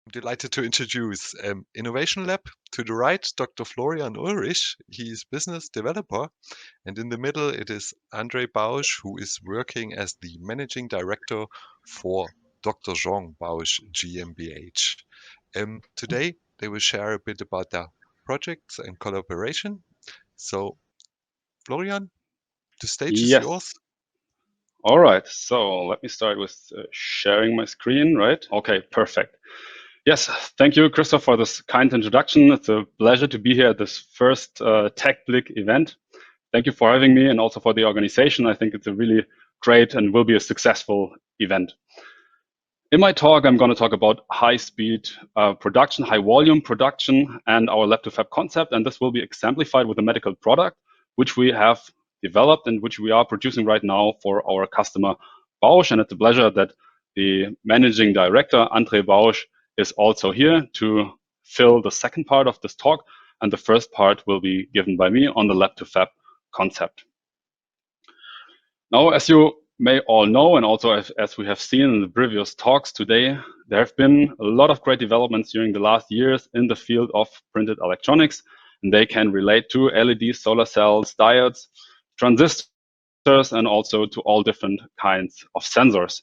Delighted to introduce Innovation Lab. To the right, Dr. Florian Ullrich. He is business developer. And in the middle, it is Andre Bausch, who is working as the managing director for Dr. Jean Bausch GmbH. Today, they will share a bit about their projects and collaboration. So, Florian, the stage is Yes. yours. All right. So let me start with sharing my screen, right? Okay, perfect. Yes, thank you, Christoph, for this kind introduction. It's a pleasure to be here at this first TechBlick event. Thank you for having me and also for the organization. I think it's a really great and will be a successful event. In my talk, I'm going to talk about high-speed production, high-volume production, and our lab-to-fab concept. And this will be exemplified with a medical product, which we have developed and which we are producing right now for our customer Bausch. And it's a pleasure that the managing director, Andre Bausch, is also here to fill the second part of this talk. And the first part will be given by me on the lab-to-fab concept. Now, as you may all know, and also as we have seen in the previous talks today, there have been a lot of great developments during the last years in the field of printed electronics, and they can relate to LEDs, solar cells, diodes, transistors, and also to all different kinds of sensors.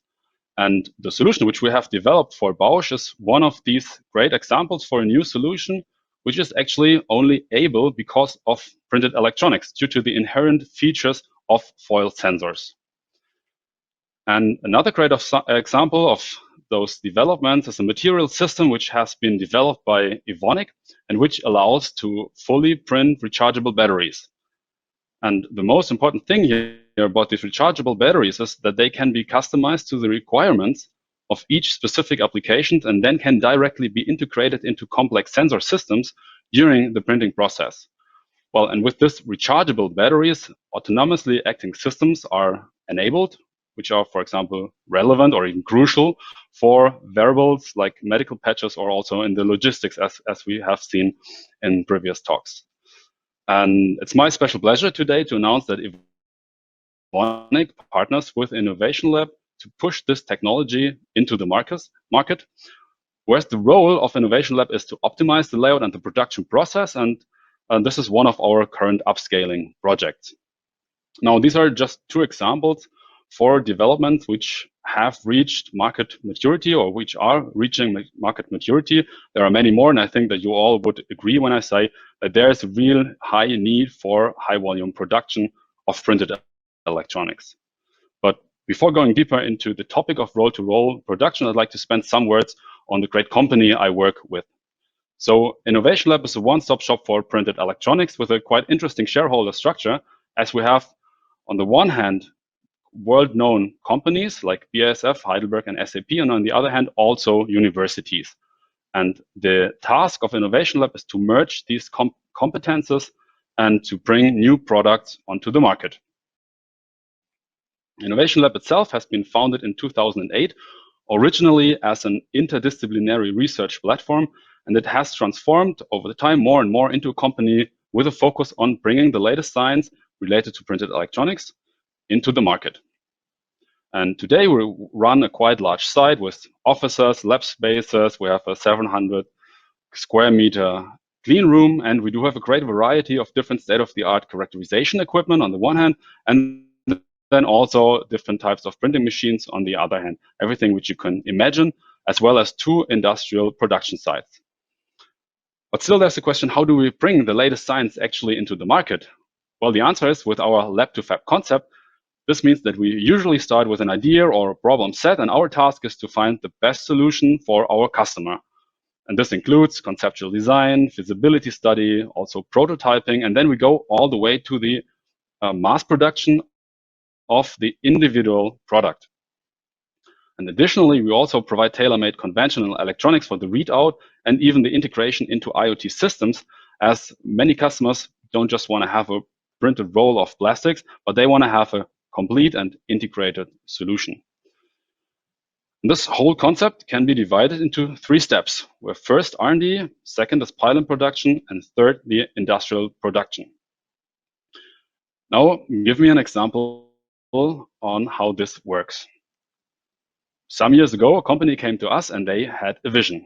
And the solution which we have developed for Bausch is one of these great examples for a new solution, which is actually only able because of printed electronics due to the inherent features of foil sensors. And another great example of those developments is a material system which has been developed by Evonik and which allows to fully print rechargeable batteries. And the most important thing here about these rechargeable batteries is that they can be customized to the requirements of each specific application and then can directly be integrated into complex sensor systems during the printing process. Well, and with this rechargeable batteries, autonomously acting systems are enabled, which are, for example, relevant or even crucial for wearables like medical patches or also in the logistics as we have seen in previous talks. And it's my special pleasure today to announce that Evonik partners with InnovationLab to push this technology into the market, whereas the role of InnovationLab is to optimize the layout and the production process, and this is one of our current upscaling projects. Now, these are just two examples for developments which have reached market maturity or which are reaching market maturity. There are many more, and I think that you all would agree when I say that there is a real high need for high volume production of printed electronics. But before going deeper into the topic of roll-to-roll production, I'd like to spend some words on the great company I work with. So InnovationLab is a one-stop shop for printed electronics with a quite interesting shareholder structure, as we have, on the one hand, world-known companies like BASF, Heidelberg, and SAP, and on the other hand, also universities. And the task of InnovationLab is to merge these competences and to bring new products onto the market. InnovationLab itself has been founded in 2008, originally as an interdisciplinary research platform, and it has transformed over the time more and more into a company with a focus on bringing the latest science related to printed electronics into the market. And today we run a quite large site with offices, lab spaces. We have a 700 square meter clean room, and we do have a great variety of different state-of-the-art characterization equipment on the one hand, and then also different types of printing machines on the other hand, everything which you can imagine, as well as two industrial production sites. But still there's the question, how do we bring the latest science actually into the market? Well, the answer is with our lab-to-fab concept. This means that we usually start with an idea or a problem set, and our task is to find the best solution for our customer. And this includes conceptual design, feasibility study, also prototyping, and then we go all the way to the mass production of the individual product. And additionally, we also provide tailor-made conventional electronics for the readout and even the integration into IoT systems, as many customers don't just want to have a printed roll of plastics, but they want to have a complete and integrated solution. And this whole concept can be divided into three steps, where first R&D, second is pilot production, and third, the industrial production. Now, give me an example on how this works. Some years ago, a company came to us and they had a vision.